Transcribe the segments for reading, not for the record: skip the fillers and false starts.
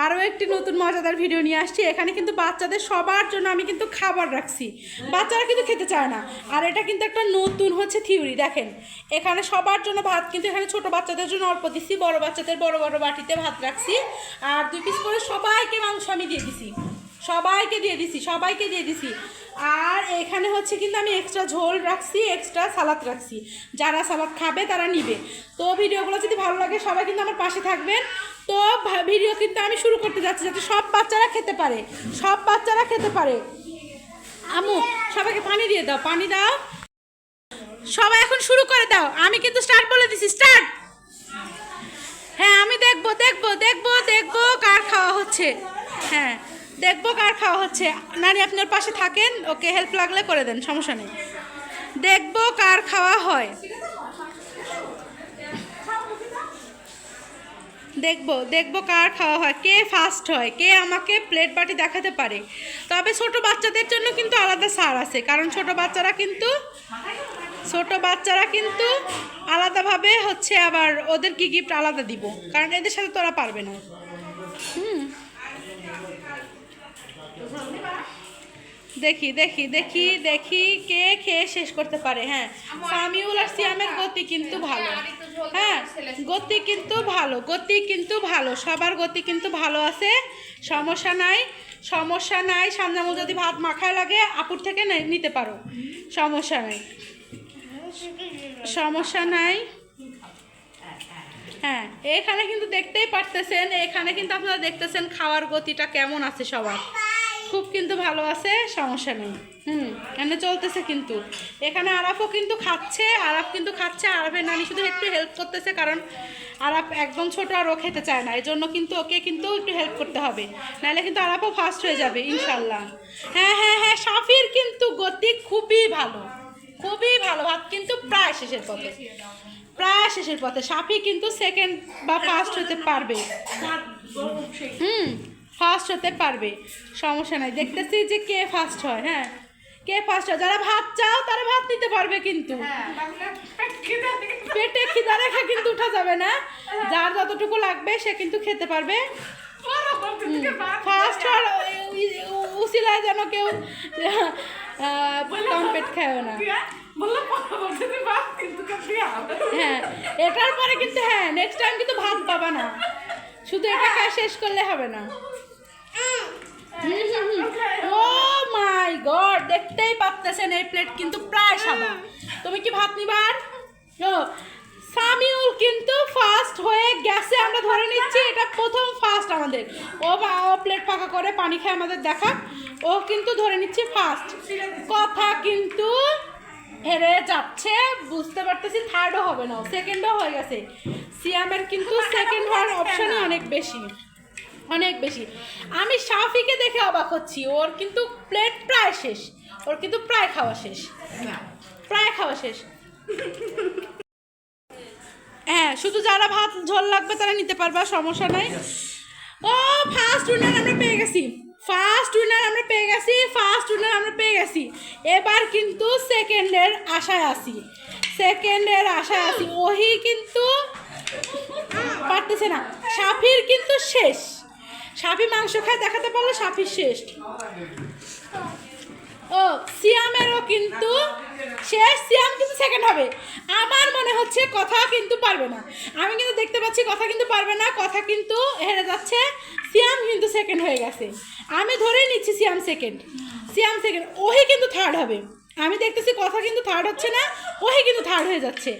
আরও একটি নতুন মজাদার ভিডিও নিয়ে আসছি। এখানে কিন্তু বাচ্চাদের সবার জন্য আমি কিন্তু খাবার রাখছি, বাচ্চারা কিন্তু খেতে চায় না। আর এটা কিন্তু একটা নতুন হচ্ছে থিওরি। দেখেন এখানে সবার জন্য ভাত, কিন্তু এখানে ছোট বাচ্চাদের জন্য অল্প দিচ্ছি, বড় বাচ্চাদের বড় বড় বাটিতে ভাত রাখছি। আর 2 পিস করে সবাইকে মাংস আমি দিয়ে দিছি, সবাইকে দিয়ে দিছি। আর এখানে হচ্ছে কিন্তু আমি এক্সট্রা ঝোল রাখছি, এক্সট্রা সালাদ রাখছি, যারা সালাদ খাবে তারা নিবে। তো ভিডিওগুলো যদি ভালো লাগে সবাই কিন্তু আমার পাশে থাকবেন। তো ভিডিও কিন্তু আমি শুরু করতে যাচ্ছি যাতে সব বাচ্চারা খেতে পারে। আম্মু সবাইকে পানি দিয়ে দাও, পানি দাও, সবাই এখন শুরু করে দাও। আমি কিন্তু স্টার্ট বলে দিছি, স্টার্ট। হ্যাঁ আমি দেখবো কার খাওয়া হচ্ছে। হ্যাঁ দেখবো কার খাওয়া হচ্ছে। নানি আপনার পাশে থাকেন, ওকে হেল্প লাগলে করে দেন, সমস্যা নেই। দেখবো কার খাওয়া হয়, দেখবো কার খাওয়া হয়, কে ফার্স্ট হয়, কে আমাকে প্লেট বাটি দেখাতে পারে। তবে ছোট বাচ্চাদের জন্য কিন্তু আলাদা ছাড় আছে, কারণ ছোট বাচ্চারা কিন্তু আলাদাভাবে হচ্ছে, আবার ওদের কি গিফট আলাদা দিব, কারণ এদের সাথে তোরা পারবে না। দেখি কে খেয়ে শেষ করতে পারে। হ্যাঁ সামিউল আর সিয়ামের গতি কিন্তু ভালো, হ্যাঁ গতি কিন্তু ভালো, সবার গতি কিন্তু ভালো আছে, সমস্যা নাই। সামনামু যদি ভাত মাখায় লাগে আপুর থেকে নিতে পারো, সমস্যা নাই। হ্যাঁ এখানে কিন্তু দেখতেই পারতেছেন, এখানে কিন্তু আপনারা দেখতেছেন খাওয়ার গতিটা কেমন আছে, সবার খুব কিন্তু ভালো আছে, সমস্যা নেই। এখানে চলতেছে কিন্তু, এখানে আরাফও কিন্তু খাচ্ছে, আরাফের নানি শুধু একটু হেল্প করতেছে, কারণ আরাফ একদম ছোট আর ও খেতে চায় না, এই জন্য কিন্তু ওকে কিন্তু একটু হেল্প করতে হবে, নাহলে কিন্তু আরাফও ফার্স্ট হয়ে যাবে ইনশাল্লাহ। হ্যাঁ সাফির কিন্তু গতি খুবই ভালো, ভাত কিন্তু প্রায় শেষের পথে। সাফি কিন্তু সেকেন্ড বা ফার্স্ট হতে পারবে, ফার্স্ট হতে পারবে, সমস্যা নাই। দেখতেছি যে কে ফার্স্ট হয়। হ্যাঁ কে ফার্স্ট হয়, যারা ভাত চাও তারা ভাত নিতে পারবে, কিন্তু পেটে খিদা রেখে কিন্তু উঠা যাবে না, যার যতটুকু লাগবে সে কিন্তু খেতে পারবে। ফার্স্ট হওয়ার উসিলায় যেন কেউ কম পেট খায় না। হ্যাঁ এটার পরে কিন্তু নেক্সট টাইম কিন্তু ভাত পাবা না, শুধু এটা খায় শেষ করলে হবে না। ও মাই গড, দেখতেই পাচ্ছেন এই প্লেট কিন্তু প্রায় সাদা। তুমি কি ভাত নিবার? সামিউল কিন্তু ফার্স্ট হয়ে গেছে, আমরা ধরে নিচ্ছি এটা প্রথম ফার্স্ট আমাদের। ও প্লেট ফাঁকা করে পানি খেয়ে আমাদের দেখা, ও কিন্তু ধরে নিচ্ছি ফার্স্ট। কথা কিন্তু হেরে যাচ্ছে, বুঝতে পারতেছি থার্ডও হবে না, সেকেন্ডও হয়ে গেছে। সিয়ামের কিন্তু সেকেন্ড হওয়ার অপশনই অনেক বেশি। আমি সাফিকে দেখে অবাক হচ্ছি, ওর কিন্তু প্লেট প্রায় শেষ, ওর কিন্তু প্রায় খাওয়া শেষ। হ্যাঁ শুধু যারা ভাত ঝোল লাগবে তারা নিতে পারবা, সমস্যা নাই। ও ফার্স্ট উইনার আমরা পেয়ে গেছি, এবার কিন্তু সেকেন্ডের আশায় আছি। ওহি কিন্তু পারতেছে না, সাফির কিন্তু শেষ। সাফি মাংস খায় দেখাতে পারলো, সাফির শেষ। ও সিয়ামেরও কিন্তু শেষ, সিয়াম কিন্তু সেকেন্ড হবে। আমার মনে হচ্ছে কথা কিন্তু পারবে না, আমি কিন্তু দেখতে পাচ্ছি কথা কিন্তু পারবে না, কথা কিন্তু হেরে যাচ্ছে। সিয়াম কিন্তু সেকেন্ড হয়ে গেছে, আমি ধরেই নিচ্ছি সিয়াম সেকেন্ড। ওহি কিন্তু থার্ড হবে, আমি দেখতেছি কথা কিন্তু থার্ড হচ্ছে না, ওহি কিন্তু থার্ড হয়ে যাচ্ছে।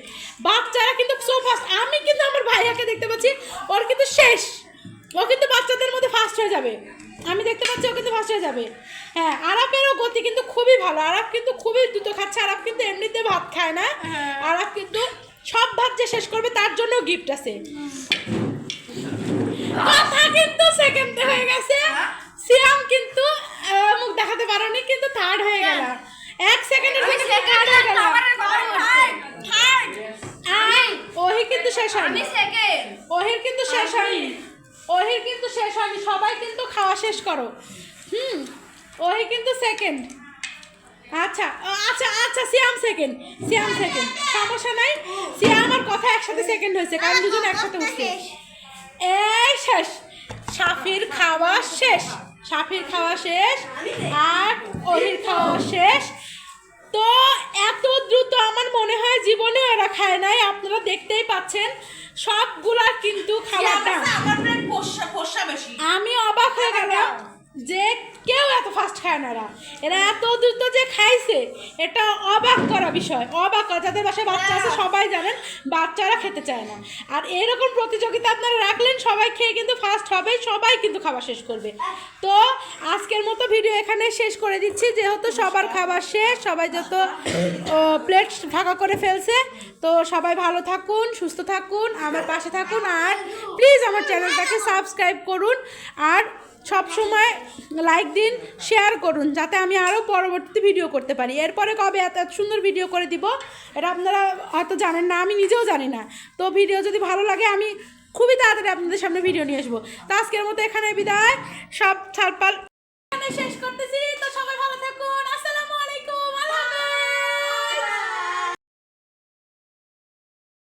বাচ্চারা কিন্তু সো ফাস্ট, আমি কিন্তু আমার ভাইয়াকে দেখতে পাচ্ছি, ওর কিন্তু শেষ, ও কিন্তু বাচ্চাদের মধ্যে ফার্স্ট হয়ে যাবে, আমি দেখতে পাচ্ছি ও কিন্তু ফার্স্ট হয়ে যাবে। হ্যাঁ আরাফেরও গতি কিন্তু খুবই ভালো, আরাফ কিন্তু খুবই দ্রুত খাচ্ছে। আরাফ কিন্তু এমনিতে ভাত খায় না, আরাফ কিন্তু সব ভাত যে শেষ করবে তার জন্য গিফট আছে। কথা কিন্তু সেকেন্ড হয়ে গেছে, সিয়াম কিন্তু মুখ দেখাতে পারোনি, কিন্তু থার্ড হয়ে গেল, 1 সেকেন্ডের ভিতরে থার্ড হয়ে গেল। ওহি কিন্তু শেষ হয়নি, ওহির কিন্তু শেষ হয়নি, সবাই কিন্তু খাওয়া শেষ করো। ওহি কিন্তু সেকেন্ড। আচ্ছা সিয়াম সেকেন্ড, সমস্যা নাই। সিয়াম আর কথা একসাথে সেকেন্ড হয়েছে, কারণ দুজন একসাথে উঠছে। এই শেষ, সাফি শেষ, সাফির খাওয়া শেষ আর অহির খাওয়া শেষ। তো এত দ্রুত আমার মনে হয় জীবনে এরা খায় নাই, আপনারা দেখতেই পাচ্ছেন সবগুলা কিন্তু খাবার দাম। আমি অবাক হয়ে গেলাম যে কেউ এত ফাস্ট খায় না, এরা এত দ্রুত যে খাইছে এটা অবাক করা বিষয়, অবাক করা। যাদের বাসায় বাচ্চা আছে সবাই জানেন বাচ্চারা খেতে চায় না, আর এরকম প্রতিযোগিতা আপনারা রাখলেন সবাই খেয়ে কিন্তু ফার্স্ট হবে, সবাই কিন্তু খাবার শেষ করবে। তো আজকের মতো ভিডিও এখানে শেষ করে দিচ্ছি, যেহেতু সবার খাবার শেষ, সবাই যত প্লেট ফাঁকা করে ফেলছে। তো সবাই ভালো থাকুন, সুস্থ থাকুন, আমার পাশে থাকুন, আর প্লিজ আমার চ্যানেলটাকে সাবস্ক্রাইব করুন, আর সব সময় লাইক দিন, শেয়ার করুন, যাতে আমি আরও পরবর্তীতে ভিডিও করতে পারি। এরপরে কবে এত সুন্দর ভিডিও করে দিব এটা আপনারা হয়তো জানেন না, আমি নিজেও জানি না। তো ভিডিও যদি ভালো লাগে আমি খুবই তাড়াতাড়ি আপনাদের সামনে ভিডিও নিয়ে আসবো। তো আজকের মতো এখানে বিদায়, সব ছাড়পাল শেষ করতেছি। তো